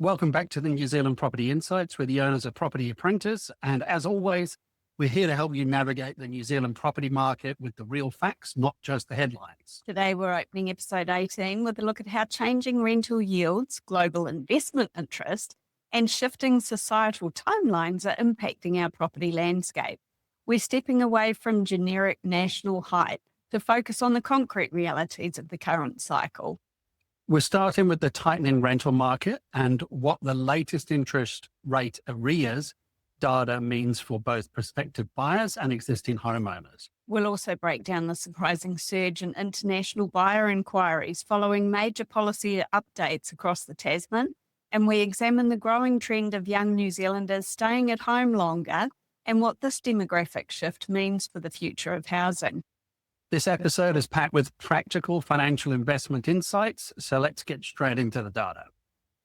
Welcome back to the New Zealand Property Insights. We're the owners of Property Apprentice. And as always, we're here to help you navigate the New Zealand property market with the real facts, not just the headlines. Today, we're opening episode 18 with a look at how changing rental yields, global investment interest, and shifting societal timelines are impacting our property landscape. We're stepping away from generic national hype to focus on the concrete realities of the current cycle. We're starting with the tightening rental market and what the latest interest rate arrears data means for both prospective buyers and existing homeowners. We'll also break down the surprising surge in international buyer inquiries following major policy updates across the Tasman, and we examine the growing trend of young New Zealanders staying at home longer and what this demographic shift means for the future of housing. This episode is packed with practical financial investment insights, so let's get straight into the data.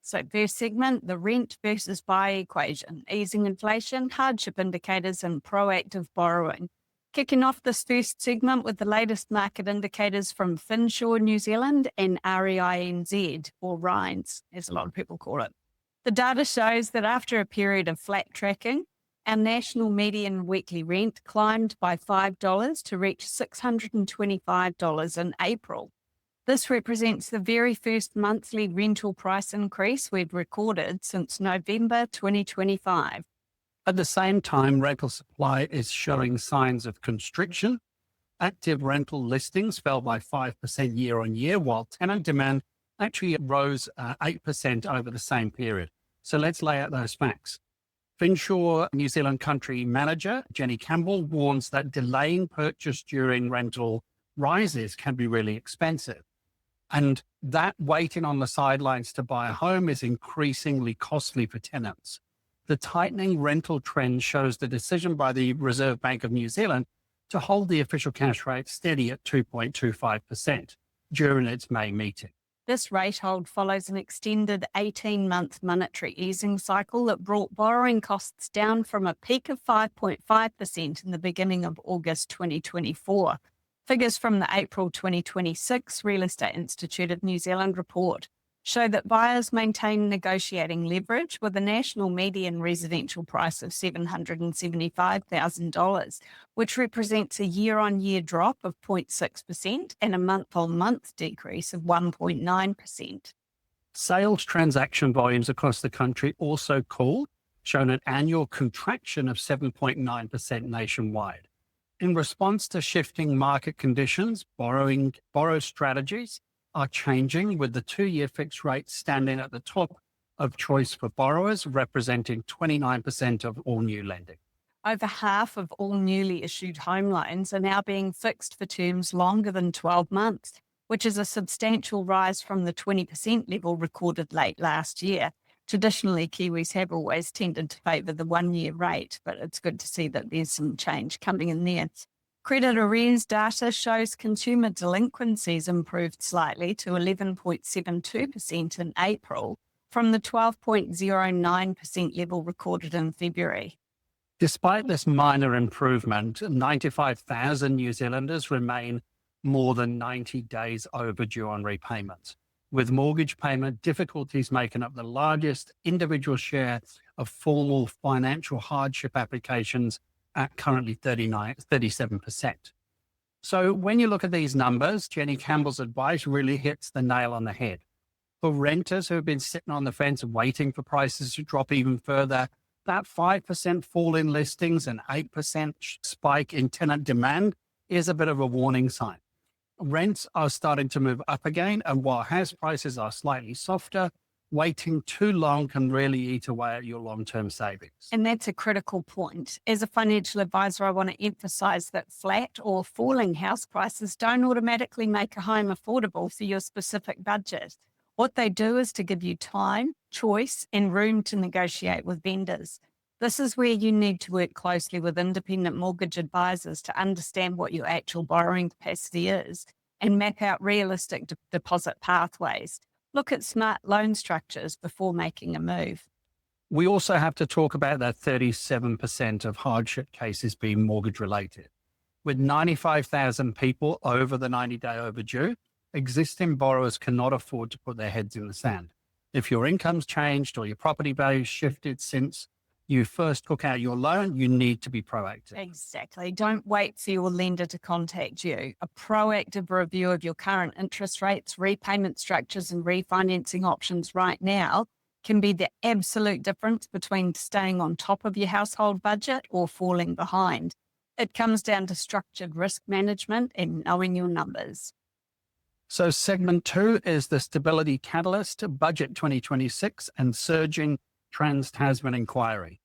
So first segment, the rent versus buy equation, easing inflation, hardship indicators, and proactive borrowing. Kicking off this first segment with the latest market indicators from Finsure New Zealand and REINZ, or REINZ, as a lot of people call it. The data shows that after a period of flat tracking, our national median weekly rent climbed by $5 to reach $625 in April. This represents the very first monthly rental price increase we've recorded since November 2025. At the same time, rental supply is showing signs of constriction. Active rental listings fell by 5% year on year, while tenant demand actually rose 8% over the same period. So let's lay out those facts. Finsure New Zealand country manager Jenny Campbell warns that delaying purchase during rental rises can be really expensive. And that waiting on the sidelines to buy a home is increasingly costly for tenants. The tightening rental trend shows the decision by the Reserve Bank of New Zealand to hold the official cash rate steady at 2.25% during its May meeting. This rate hold follows an extended 18-month monetary easing cycle that brought borrowing costs down from a peak of 5.5% in the beginning of August 2024. Figures from the April 2026 Real Estate Institute of New Zealand report show that buyers maintain negotiating leverage with a national median residential price of $775,000, which represents a year-on-year drop of 0.6% and a month-on-month decrease of 1.9%. Sales transaction volumes across the country also cooled, showing an annual contraction of 7.9% nationwide. In response to shifting market conditions, borrow strategies are changing, with the 2-year fixed rate standing at the top of choice for borrowers, representing 29% of all new lending. Over half of all newly issued home loans are now being fixed for terms longer than 12 months, which is a substantial rise from the 20% level recorded late last year. Traditionally, Kiwis have always tended to favour the 1-year rate, but it's good to see that there's some change coming in there. Credit arrears data shows consumer delinquencies improved slightly to 11.72% in April from the 12.09% level recorded in February. Despite this minor improvement, 95,000 New Zealanders remain more than 90 days overdue on repayments, with mortgage payment difficulties making up the largest individual share of formal financial hardship applications at currently 37%. So when you look at these numbers, Jenny Campbell's advice really hits the nail on the head. For renters who have been sitting on the fence waiting for prices to drop even further, that 5% fall in listings and 8% spike in tenant demand is a bit of a warning sign. Rents are starting to move up again, and while house prices are slightly softer, waiting too long can really eat away at your long-term savings. And that's a critical point. As a financial advisor, I want to emphasize that flat or falling house prices don't automatically make a home affordable for your specific budget. What they do is to give you time, choice, and room to negotiate with vendors. This is where you need to work closely with independent mortgage advisors to understand what your actual borrowing capacity is and map out realistic deposit pathways. Look at smart loan structures before making a move. We also have to talk about that 37% of hardship cases being mortgage related. With 95,000 people over the 90-day overdue, existing borrowers cannot afford to put their heads in the sand. If your income's changed or your property value shifted since you first took out your loan, you need to be proactive. Exactly. Don't wait for your lender to contact you. A proactive review of your current interest rates, repayment structures, and refinancing options right now can be the absolute difference between staying on top of your household budget or falling behind. It comes down to structured risk management and knowing your numbers. So segment 2 is the stability catalyst, budget 2026 and surging trans-Tasman inquiry.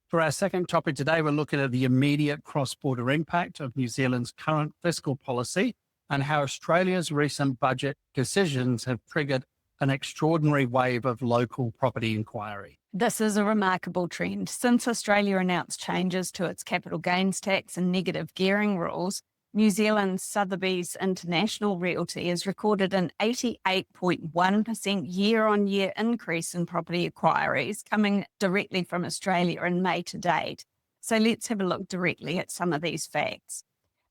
For our second topic today, we're looking at the immediate cross-border impact of New Zealand's current fiscal policy and how Australia's recent budget decisions have triggered an extraordinary wave of local property inquiry. This is a remarkable trend. Since Australia announced changes to its capital gains tax and negative gearing rules, New Zealand's Sotheby's International Realty has recorded an 88.1% year-on-year increase in property inquiries coming directly from Australia in May to date. So let's have a look directly at some of these facts.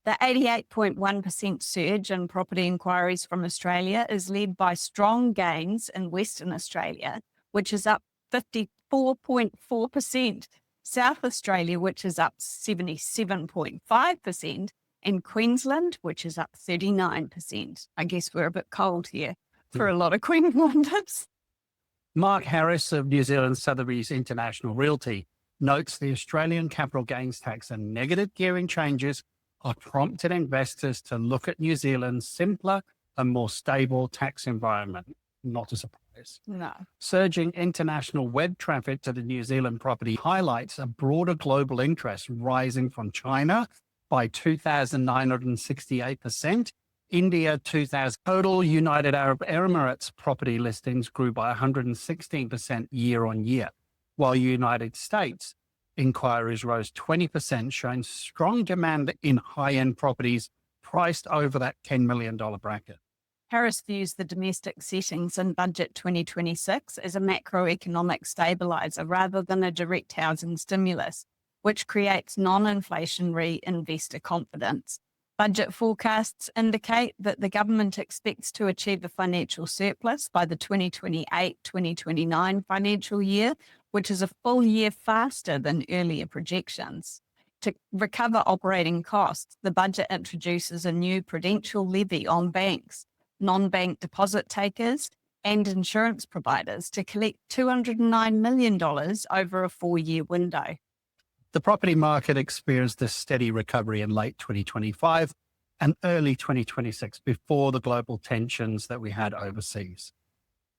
The 88.1% surge in property inquiries from Australia is led by strong gains in Western Australia, which is up 54.4%, South Australia, which is up 77.5%, and Queensland, which is up 39%. I guess we're a bit cold here for a lot of Queenslanders. Mark Harris of New Zealand Sotheby's International Realty notes the Australian capital gains tax and negative gearing changes are prompting investors to look at New Zealand's simpler and more stable tax environment. Not a surprise. No. Surging international web traffic to the New Zealand property highlights a broader global interest rising from China by 2,968%, India 2,000. Total United Arab Emirates property listings grew by 116% year on year, while United States inquiries rose 20%, showing strong demand in high-end properties priced over that $10 million bracket. Harris views the domestic settings in Budget 2026 as a macroeconomic stabiliser rather than a direct housing stimulus, which creates non-inflationary investor confidence. Budget forecasts indicate that the government expects to achieve a financial surplus by the 2028-2029 financial year, which is a full year faster than earlier projections. To recover operating costs, the budget introduces a new prudential levy on banks, non-bank deposit takers, and insurance providers to collect $209 million over a 4-year window. The property market experienced a steady recovery in late 2025 and early 2026 before the global tensions that we had overseas,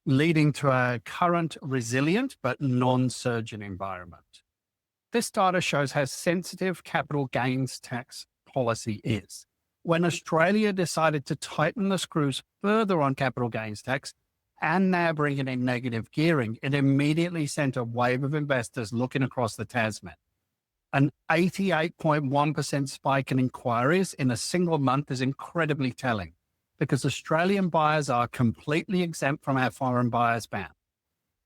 leading to a current resilient but non-surging environment. This data shows how sensitive capital gains tax policy is. When Australia decided to tighten the screws further on capital gains tax and now bringing in negative gearing, it immediately sent a wave of investors looking across the Tasman. An 88.1% spike in inquiries in a single month is incredibly telling because Australian buyers are completely exempt from our foreign buyers ban.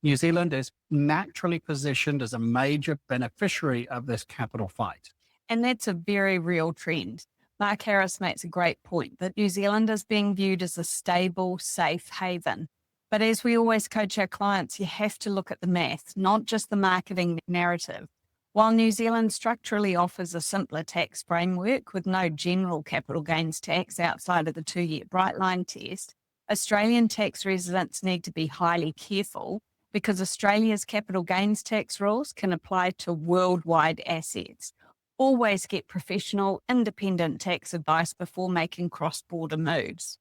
New Zealand is naturally positioned as a major beneficiary of this capital fight. And that's a very real trend. Mark Harris makes a great point that New Zealand is being viewed as a stable, safe haven. But as we always coach our clients, you have to look at the math, not just the marketing narrative. While New Zealand structurally offers a simpler tax framework with no general capital gains tax outside of the 2-year bright line test, Australian tax residents need to be highly careful because Australia's capital gains tax rules can apply to worldwide assets. Always get professional, independent tax advice before making cross-border moves.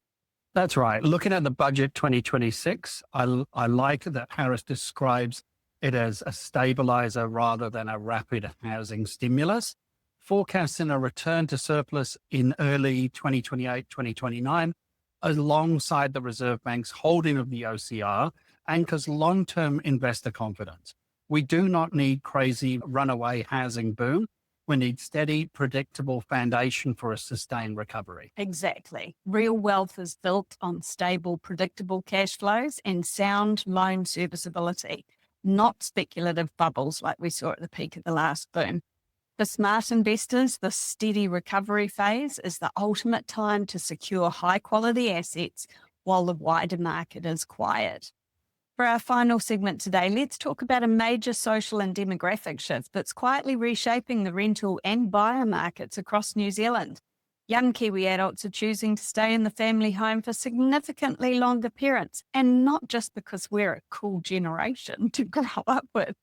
That's right. Looking at the budget 2026, I like that Harris describes it as a stabilizer rather than a rapid housing stimulus, forecasting a return to surplus in early 2028-2029, alongside the Reserve Bank's holding of the OCR, anchors long-term investor confidence. We do not need crazy runaway housing boom. We need steady, predictable foundation for a sustained recovery. Exactly. Real wealth is built on stable, predictable cash flows and sound loan serviceability, not speculative bubbles like we saw at the peak of the last boom. For smart investors, the steady recovery phase is the ultimate time to secure high-quality assets while the wider market is quiet. For our final segment today, let's talk about a major social and demographic shift that's quietly reshaping the rental and buyer markets across New Zealand. Young Kiwi adults are choosing to stay in the family home for significantly longer periods, and not just because we're a cool generation to grow up with.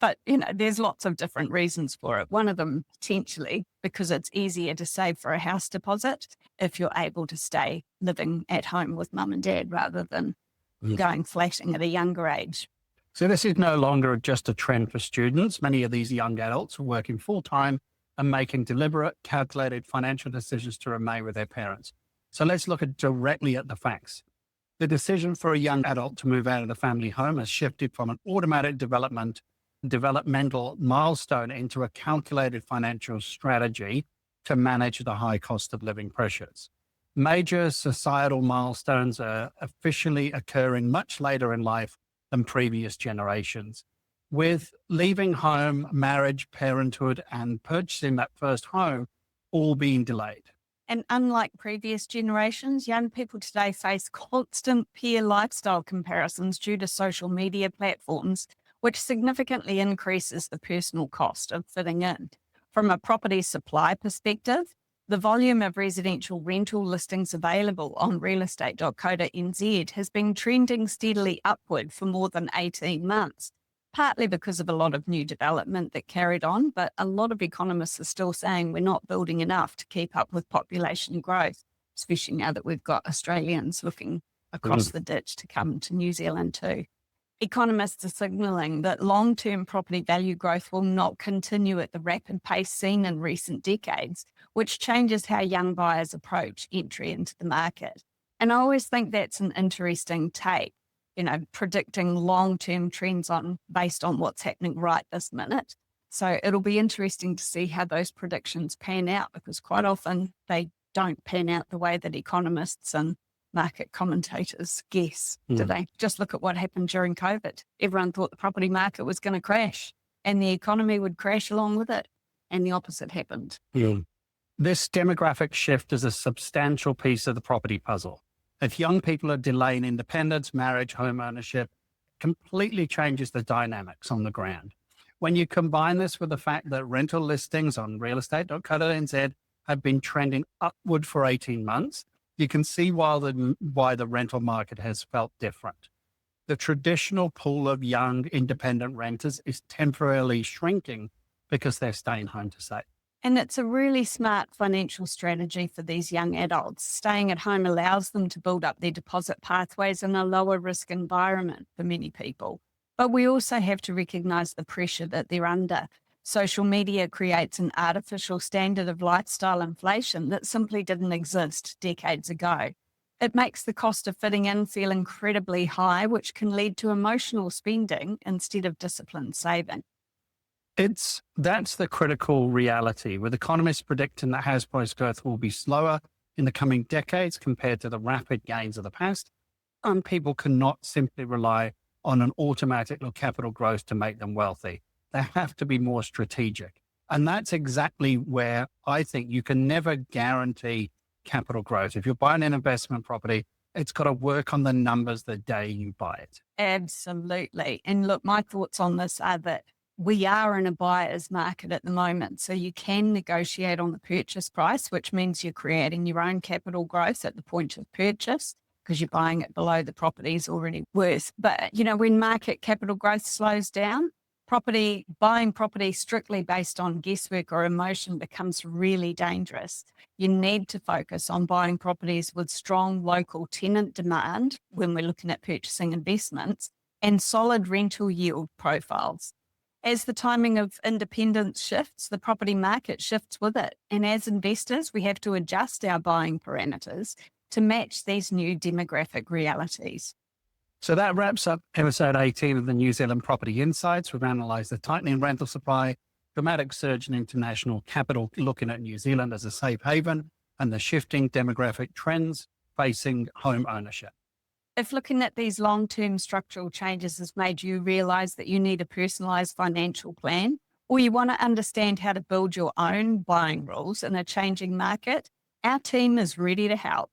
But, there's lots of different reasons for it. One of them, potentially, because it's easier to save for a house deposit if you're able to stay living at home with mum and dad rather than going flashing at a younger age. So this is no longer just a trend for students. Many of these young adults are working full-time and making deliberate, calculated financial decisions to remain with their parents. So let's look directly at the facts. The decision for a young adult to move out of the family home has shifted from an automatic developmental milestone into a calculated financial strategy to manage the high cost of living pressures. Major societal milestones are officially occurring much later in life than previous generations, with leaving home, marriage, parenthood, and purchasing that first home all being delayed. And unlike previous generations, young people today face constant peer lifestyle comparisons due to social media platforms, which significantly increases the personal cost of fitting in. From a property supply perspective, the volume of residential rental listings available on realestate.co.nz has been trending steadily upward for more than 18 months, partly because of a lot of new development that carried on, but a lot of economists are still saying we're not building enough to keep up with population growth, especially now that we've got Australians looking across the ditch to come to New Zealand too. Economists are signalling that long-term property value growth will not continue at the rapid pace seen in recent decades, which changes how young buyers approach entry into the market. And I always think that's an interesting take, predicting long-term trends based on what's happening right this minute. So it'll be interesting to see how those predictions pan out, because quite often they don't pan out the way that economists and market commentators guess, do they? Just look at what happened during COVID. Everyone thought the property market was going to crash and the economy would crash along with it. And the opposite happened. This demographic shift is a substantial piece of the property puzzle. If young people are delaying independence, marriage, home ownership, completely changes the dynamics on the ground. When you combine this with the fact that rental listings on realestate.co.nz have been trending upward for 18 months, you can see why the rental market has felt different. The traditional pool of young independent renters is temporarily shrinking because they're staying home to save. And it's a really smart financial strategy for these young adults. Staying at home allows them to build up their deposit pathways in a lower risk environment for many people. But we also have to recognise the pressure that they're under. Social media creates an artificial standard of lifestyle inflation that simply didn't exist decades ago. It makes the cost of fitting in feel incredibly high, which can lead to emotional spending instead of disciplined saving. That's the critical reality, with economists predicting that house price growth will be slower in the coming decades compared to the rapid gains of the past, and people cannot simply rely on an automatic capital growth to make them wealthy. They have to be more strategic. And that's exactly where I think you can never guarantee capital growth. If you're buying an investment property, it's got to work on the numbers the day you buy it. Absolutely. And look, my thoughts on this are that we are in a buyer's market at the moment. So you can negotiate on the purchase price, which means you're creating your own capital growth at the point of purchase because you're buying it below the property's already worth. But, when market capital growth slows down, buying property strictly based on guesswork or emotion becomes really dangerous. You need to focus on buying properties with strong local tenant demand when we're looking at purchasing investments and solid rental yield profiles. As the timing of independence shifts, the property market shifts with it. And as investors, we have to adjust our buying parameters to match these new demographic realities. So that wraps up episode 18 of the New Zealand Property Insights. We've analysed the tightening rental supply, dramatic surge in international capital looking at New Zealand as a safe haven, and the shifting demographic trends facing home ownership. If looking at these long-term structural changes has made you realise that you need a personalised financial plan, or you want to understand how to build your own buying rules in a changing market, our team is ready to help.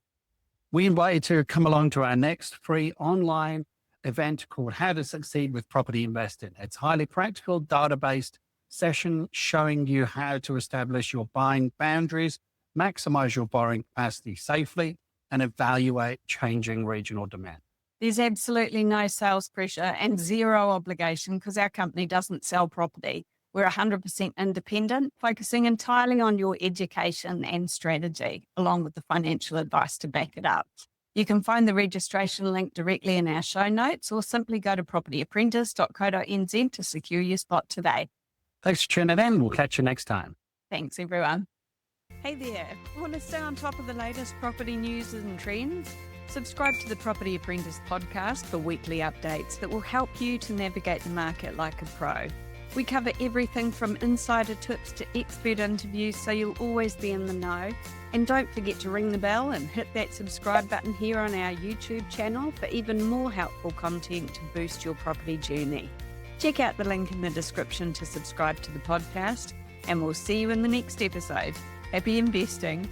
We invite you to come along to our next free online event called How to Succeed with Property Investing. It's highly practical, data-based session showing you how to establish your buying boundaries, maximize your borrowing capacity safely, and evaluate changing regional demand. There's absolutely no sales pressure and zero obligation because our company doesn't sell property. We're 100% independent, focusing entirely on your education and strategy, along with the financial advice to back it up. You can find the registration link directly in our show notes or simply go to propertyapprentice.co.nz to secure your spot today. Thanks for tuning in. We'll catch you next time. Thanks, everyone. Hey there. Want to stay on top of the latest property news and trends? Subscribe to the Property Apprentice podcast for weekly updates that will help you to navigate the market like a pro. We cover everything from insider tips to expert interviews, so you'll always be in the know. And don't forget to ring the bell and hit that subscribe button here on our YouTube channel for even more helpful content to boost your property journey. Check out the link in the description to subscribe to the podcast, and we'll see you in the next episode. Happy investing.